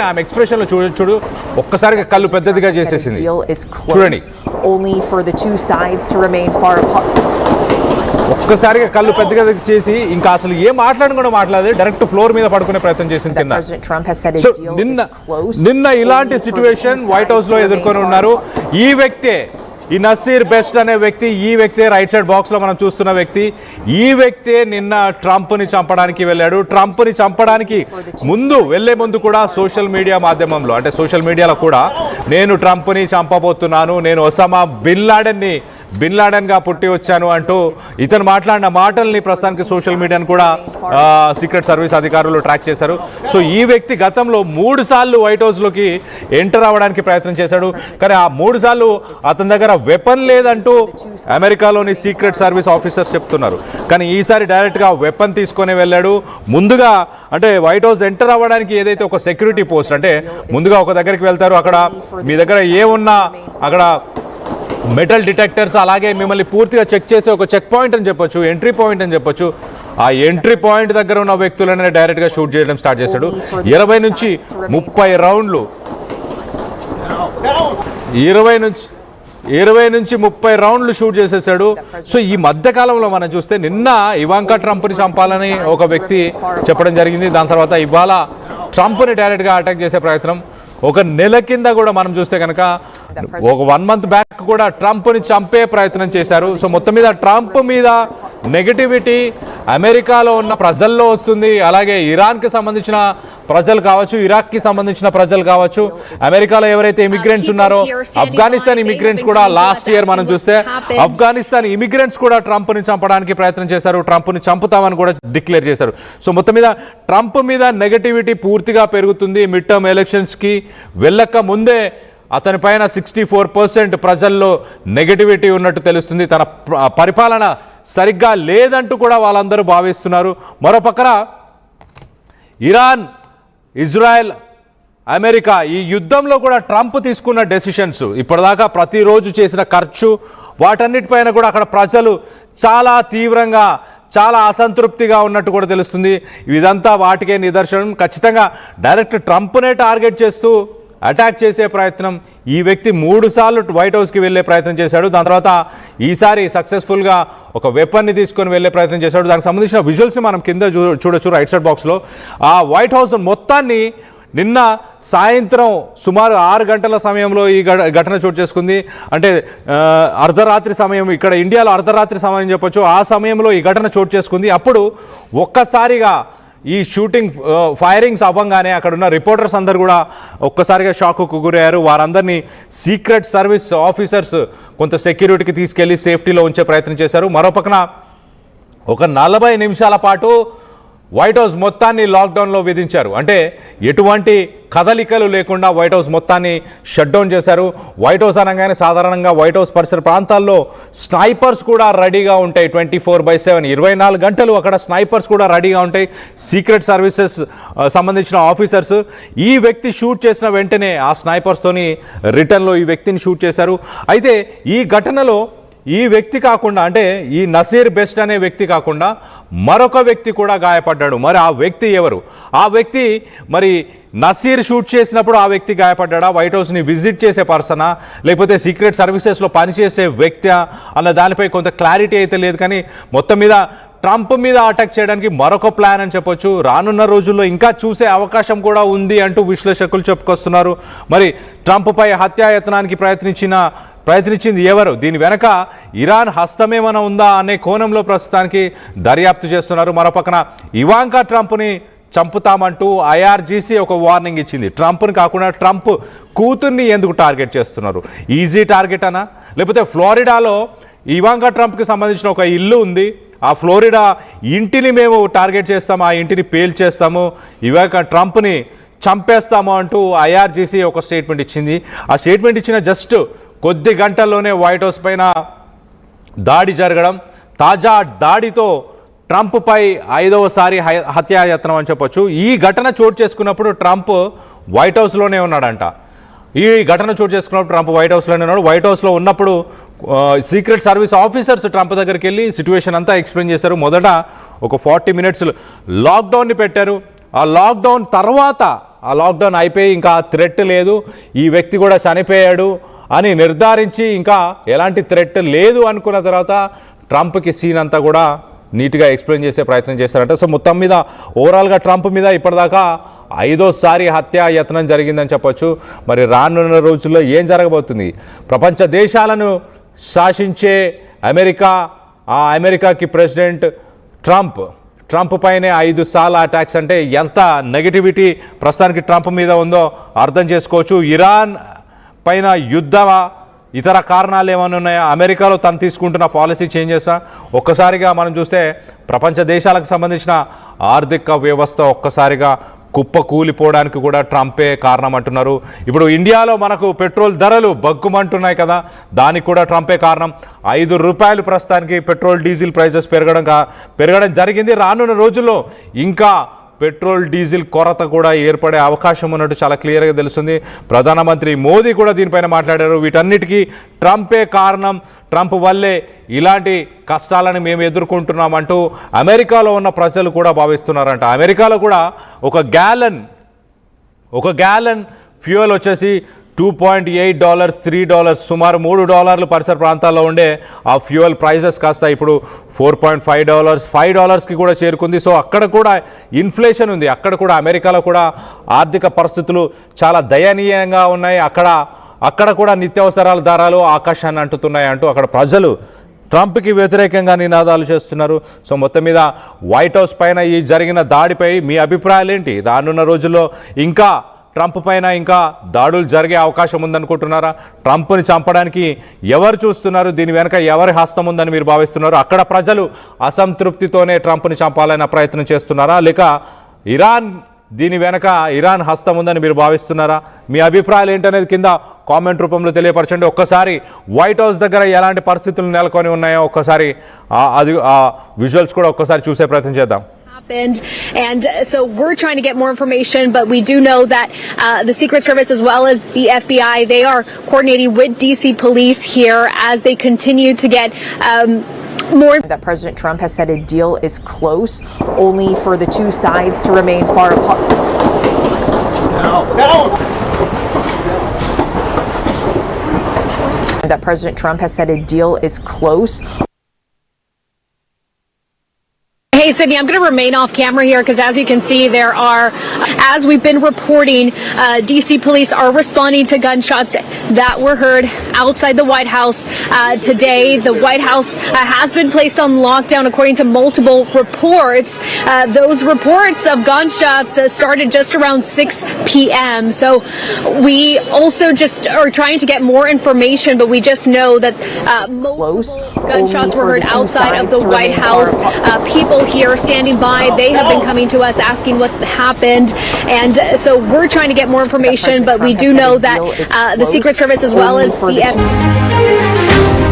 ఆమె ఎక్స్ప్రెషన్ లో చూడు ఒక్కసారిగా కళ్ళు పెద్దదిగా చేసేసింది చూడండి ఒక్కసారిగా కళ్ళు పెద్దగా చేసి ఇంకా అసలు ఏం మాట్లాడకుండా మాట్లాడదు డైరెక్ట్ ఫ్లోర్ మీద పడుకునే ప్రయత్నం చేసింది కింద సో నిన్న ఇలాంటి సిచ్యువేషన్ వైట్ హౌస్ లో ఎదుర్కొని ఉన్నారు ఈ వ్యక్తే ఈ నసీర్ బెస్ట్ అనే వ్యక్తి ఈ వ్యక్తే రైట్ సైడ్ బాక్స్ లో మనం చూస్తున్న వ్యక్తి ఈ వ్యక్తే నిన్న ట్రంప్ ని చంపడానికి వెళ్ళాడు ట్రంప్ ని చంపడానికి వెళ్లే ముందు కూడా సోషల్ మీడియా మాధ్యమంలో అంటే సోషల్ మీడియాలో కూడా నేను ట్రంప్ ని చంపబోతున్నాను నేను ఒసామా బిన్ లాడెన్ గా పుట్టి వచ్చాను అంటూ ఇతను మాట్లాడిన మాటల్ని ప్రస్తుతానికి సోషల్ మీడియాను కూడా సీక్రెట్ సర్వీస్ అధికారులు ట్రాక్ చేశారు సో ఈ వ్యక్తి గతంలో 3 సార్లు వైట్ హౌస్ లోకి ఎంటర్ అవ్వడానికి ప్రయత్నం చేశాడు కానీ ఆ 3 సార్లు అతని దగ్గర వెపన్ లేదంటూ అమెరికాలోని సీక్రెట్ సర్వీస్ ఆఫీసర్స్ చెప్తున్నారు కానీ ఈసారి డైరెక్ట్ గా వెపన్ తీసుకొని వెళ్ళాడు ముందుగా అంటే వైట్ హౌస్ ఎంటర్ అవ్వడానికి ఏదైతే ఒక సెక్యూరిటీ పోస్ట్ అంటే ముందుగా ఒక దగ్గరికి వెళ్తారు అక్కడ మీ దగ్గర ఏమున్నా అక్కడ మెటల్ డిటెక్టర్స్ అలాగే మిమ్మల్ని పూర్తిగా చెక్ చేసే ఒక చెక్ పాయింట్ అని చెప్పొచ్చు ఎంట్రీ పాయింట్ అని చెప్పొచ్చు ఆ ఎంట్రీ పాయింట్ దగ్గర ఉన్న వ్యక్తులనే డైరెక్ట్గా షూట్ చేయడం స్టార్ట్ చేశాడు 20 నుంచి 30 రౌండ్లు 20 నుంచి 30 రౌండ్లు షూట్ చేసేసాడు సో ఈ మధ్య కాలంలో మనం చూస్తే నిన్న ఇవాంకా ట్రంప్ని చంపాలని ఒక వ్యక్తి చెప్పడం జరిగింది దాని తర్వాత ఇవాళ ట్రంప్ని డైరెక్ట్గా అటాక్ చేసే ప్రయత్నం ఒక నెల కింద కూడా మనం చూస్తే కనుక ఒక 1 మంత్ బ్యాక్ కూడా ట్రంప్ని చంపే ప్రయత్నం చేశారు సో మొత్తం మీద ట్రంప్ మీద నెగటివిటీ అమెరికాలో ఉన్న ప్రజల్లో వస్తుంది అలాగే ఇరాన్కి సంబంధించిన ప్రజలు కావచ్చు ఇరాక్కి సంబంధించిన ప్రజలు కావచ్చు అమెరికాలో ఎవరైతే ఇమిగ్రెంట్స్ ఉన్నారో ఆఫ్ఘనిస్తాన్ ఇమిగ్రెంట్స్ కూడా లాస్ట్ ఇయర్ మనం చూస్తే ఆఫ్ఘనిస్తాన్ ఇమిగ్రెంట్స్ కూడా ట్రంప్ని చంపడానికి ప్రయత్నం చేశారు ట్రంప్ని చంపుతామని కూడా డిక్లేర్ చేశారు సో మొత్తం మీద ట్రంప్ మీద నెగటివిటీ పూర్తిగా పెరుగుతుంది మిడ్ టర్మ్ ఎలక్షన్స్కి వెళ్ళక ముందే అతని పైన 64% ప్రజల్లో నెగటివిటీ ఉన్నట్టు తెలుస్తుంది తన పరిపాలన సరిగ్గా లేదంటూ కూడా వాళ్ళందరూ భావిస్తున్నారు మరోపక్కన ఇరాన్ ఇజ్రాయెల్ అమెరికా ఈ యుద్ధంలో కూడా ట్రంప్ తీసుకున్న డెసిషన్స్ ఇప్పటిదాకా ప్రతిరోజు చేసిన ఖర్చు వాటన్నిటిపైన కూడా అక్కడ ప్రజలు చాలా తీవ్రంగా చాలా అసంతృప్తిగా ఉన్నట్టు కూడా తెలుస్తుంది ఇదంతా వాటికే నిదర్శనం ఖచ్చితంగా డైరెక్ట్ ట్రంప్నే టార్గెట్ చేస్తూ అటాక్ చేసే ప్రయత్నం ఈ వ్యక్తి 3 సార్లు వైట్ హౌస్కి వెళ్ళే ప్రయత్నం చేశాడు దాని తర్వాత ఈసారి సక్సెస్ఫుల్గా ఒక వెపన్ని తీసుకొని వెళ్ళే ప్రయత్నం చేశాడు దానికి సంబంధించిన విజువల్స్ని మనం కింద చూడొచ్చు రైట్ సైడ్ బాక్స్లో ఆ వైట్ హౌస్ మొత్తాన్ని నిన్న సాయంత్రం సుమారు 6 గంటల సమయంలో ఈ ఘటన చోటు చేసుకుంది అంటే అర్ధరాత్రి సమయం ఇక్కడ ఇండియాలో అర్ధరాత్రి సమయం చెప్పొచ్చు ఆ సమయంలో ఈ ఘటన చోటు చేసుకుంది అప్పుడు ఒక్కసారిగా ఈ షూటింగ్ ఫైరింగ్స్ అవ్వంగానే అక్కడ ఉన్న రిపోర్టర్స్ అందరు కూడా ఒక్కసారిగా షాక్కు గురయ్యారు వారందరినీ సీక్రెట్ సర్వీస్ ఆఫీసర్స్ కొంత సెక్యూరిటీకి తీసుకెళ్లి సేఫ్టీలో ఉంచే ప్రయత్నం చేశారు మరోపక్కన ఒక 40 నిమిషాల పాటు వైట్ హౌస్ మొత్తాన్ని లాక్డౌన్లో విధించారు అంటే ఎటువంటి కదలికలు లేకుండా వైట్ హౌస్ మొత్తాన్ని షట్ డౌన్ చేశారు వైట్ హౌస్ అనగానే సాధారణంగా వైట్ హౌస్ పరిసర ప్రాంతాల్లో స్నైపర్స్ కూడా రెడీగా ఉంటాయి 24/7 24 గంటలు అక్కడ స్నైపర్స్ కూడా రెడీగా ఉంటాయి సీక్రెట్ సర్వీసెస్ సంబంధించిన ఆఫీసర్స్ ఈ వ్యక్తి షూట్ చేసిన వెంటనే ఆ స్నైపర్స్తోని రిటర్న్లో ఈ వ్యక్తిని షూట్ చేశారు అయితే ఈ ఘటనలో ఈ వ్యక్తి కాకుండా అంటే ఈ నసీర్ బెస్ట్ అనే వ్యక్తి కాకుండా మరొక వ్యక్తి కూడా గాయపడ్డాడు మరి ఆ వ్యక్తి ఎవరు ఆ వ్యక్తి మరి నసీర్ షూట్ చేసినప్పుడు ఆ వ్యక్తి గాయపడ్డా వైట్ హౌస్ని విజిట్ చేసే పర్సనా లేకపోతే సీక్రెట్ సర్వీసెస్లో పనిచేసే వ్యక్తి అన్న దానిపై కొంత క్లారిటీ అయితే లేదు కానీ మొత్తం మీద ట్రంప్ మీద అటాక్ చేయడానికి మరొక ప్లాన్ అని చెప్పొచ్చు రానున్న రోజుల్లో ఇంకా చూసే అవకాశం కూడా ఉంది అంటూ విశ్లేషకులు చెప్పుకొస్తున్నారు మరి ట్రంప్పై హత్యాయత్నానికి ప్రయత్నించింది ఎవరు దీని వెనక ఇరాన్ హస్తమేమైనా ఉందా అనే కోణంలో ప్రస్తుతానికి దర్యాప్తు చేస్తున్నారు మరోపక్కన ఇవాంకా ట్రంప్ని చంపుతామంటూ ఐఆర్జీసీ ఒక వార్నింగ్ ఇచ్చింది ట్రంప్ని కాకుండా ట్రంప్ కూతుర్ని ఎందుకు టార్గెట్ చేస్తున్నారు ఈజీ టార్గెట్ అనా లేకపోతే ఫ్లోరిడాలో ఇవాంకా ట్రంప్కి సంబంధించిన ఒక ఇల్లు ఉంది ఆ ఫ్లోరిడా ఇంటిని మేము టార్గెట్ చేస్తాము ఆ ఇంటిని పేల్చేస్తాము ఇవాంకా ట్రంప్ని చంపేస్తాము అంటూ ఐఆర్జీసీ ఒక స్టేట్మెంట్ ఇచ్చింది ఆ స్టేట్మెంట్ ఇచ్చిన జస్ట్ కొద్ది గంటల్లోనే వైట్ హౌస్ పైన దాడి జరగడం తాజా దాడితో ట్రంప్పై 5వసారి హత్యాయత్నం అని చెప్పొచ్చు ఈ ఘటన చోటు చేసుకున్నప్పుడు ట్రంప్ వైట్ హౌస్లోనే ఉన్నాడంట ఈ ఘటన చోటు చేసుకున్నప్పుడు ట్రంప్ వైట్ హౌస్లోనే ఉన్నాడు వైట్ హౌస్లో ఉన్నప్పుడు సీక్రెట్ సర్వీస్ ఆఫీసర్స్ ట్రంప్ దగ్గరికి వెళ్ళి సిచ్యువేషన్ అంతా ఎక్స్ప్లెయిన్ చేశారు మొదట ఒక 40 మినిట్స్ లాక్డౌన్ని పెట్టారు ఆ లాక్డౌన్ తర్వాత ఆ లాక్డౌన్ అయిపోయి ఇంకా థ్రెట్ లేదు, ఈ వ్యక్తి కూడా చనిపోయాడు అని నిర్ధారించి ఇంకా ఎలాంటి థ్రెట్ లేదు అనుకున్న తర్వాత ట్రంప్కి సీన్ అంతా కూడా నీట్గా ఎక్స్ప్లెయిన్ చేసే ప్రయత్నం చేస్తారంట. సో మొత్తం మీద ఓవరాల్గా ట్రంప్ మీద ఇప్పటిదాకా 5వ హత్యా యత్నం జరిగిందని చెప్పొచ్చు. మరి రానున్న రోజుల్లో ఏం జరగబోతుంది? ప్రపంచ దేశాలను శాసించే అమెరికాకి ప్రెసిడెంట్ ట్రంప్ పైనే 5 సార్లు అటాక్స్ అంటే ఎంత నెగటివిటీ ప్రస్తుతానికి ట్రంప్ మీద ఉందో అర్థం చేసుకోవచ్చు. ఇరాన్ పైన యుద్ధమా, ఇతర కారణాలు ఏమైనా ఉన్నాయా? అమెరికాలో తను తీసుకుంటున్న పాలసీ చేంజెసా? ఒక్కసారిగా మనం చూస్తే ప్రపంచ దేశాలకు సంబంధించిన ఆర్థిక వ్యవస్థ ఒక్కసారిగా కుప్పకూలిపోవడానికి కూడా ట్రంపే కారణం అంటున్నారు. ఇప్పుడు ఇండియాలో మనకు పెట్రోల్ ధరలు బగ్గుమంటున్నాయి కదా, దానికి కూడా ట్రంపే కారణం. ₹5 ప్రస్తుతానికి పెట్రోల్ డీజిల్ ప్రైజెస్ పెరగడం జరిగింది. రానున్న రోజుల్లో ఇంకా పెట్రోల్ డీజిల్ కొరత కూడా ఏర్పడే అవకాశం ఉన్నట్టు చాలా క్లియర్గా తెలుస్తుంది. ప్రధానమంత్రి మోదీ కూడా దీనిపైన మాట్లాడారు. వీటన్నిటికీ ట్రంపే కారణం, ట్రంప్ వల్లే ఇలాంటి కష్టాలను మేము ఎదుర్కొంటున్నామంటూ అమెరికాలో ఉన్న ప్రజలు కూడా భావిస్తున్నారంట. అమెరికాలో కూడా ఒక గ్యాలన్ ఫ్యూయల్ వచ్చేసి $2.8, $3, సుమారు $3 పరిసర ప్రాంతాల్లో ఉండే ఆ ఫ్యూయల్ ప్రైజెస్ కాస్త ఇప్పుడు $4.5, $5కి కూడా చేరుకుంది. సో అక్కడ కూడా ఇన్ఫ్లేషన్ ఉంది. అక్కడ కూడా అమెరికాలో కూడా ఆర్థిక పరిస్థితులు చాలా దయనీయంగా ఉన్నాయి. అక్కడ కూడా నిత్యావసరాల ధరలు ఆకాశాన్ని అంటుతున్నాయి అంటూ అక్కడ ప్రజలు ట్రంప్కి వ్యతిరేకంగా నినాదాలు చేస్తున్నారు. సో మొత్తం మీద వైట్ హౌస్ పైన ఈ జరిగిన దాడిపై మీ అభిప్రాయాలు ఏంటి? రానున్న రోజుల్లో ఇంకా ట్రంప్ పైన ఇంకా దాడులు జరిగే అవకాశం ఉందనుకుంటున్నారా? ట్రంప్ని చంపడానికి ఎవరు చూస్తున్నారు? దీని వెనక ఎవరి హస్తం ఉందని మీరు భావిస్తున్నారు? అక్కడ ప్రజలు అసంతృప్తితోనే ట్రంప్ని చంపాలన్న ప్రయత్నం చేస్తున్నారా, లేక దీని వెనక ఇరాన్ హస్తం ఉందని మీరు భావిస్తున్నారా? మీ అభిప్రాయాలు ఏంటనేది కింద కామెంట్ రూపంలో తెలియపరచండి. ఒక్కసారి వైట్ హౌస్ దగ్గర ఎలాంటి పరిస్థితులు నెలకొని ఉన్నాయో ఒక్కసారి ఆ విజువల్స్ కూడా ఒక్కసారి చూసే ప్రయత్నం చేద్దాం. And so we're trying to get more information, but we do know that the Secret Service as well as the FBI, they are coordinating with DC police here as they continue to get more. That President Trump has said a deal is close, only for the two sides to remain far apart. That President Trump has said a deal is close. Hey, Sydney, I'm going to remain off camera here because as you can see, as we've been reporting, DC police are responding to gunshots that were heard outside the White House today. The White House has been placed on lockdown according to multiple reports. Those reports of gunshots started just around 6 p.m. So we also just are trying to get more information, but we just know that multiple gunshots were heard outside of the White House. People here standing by, they have been coming to us asking what happened, and so we're trying to get more information, but we do know that the Secret Service as well as the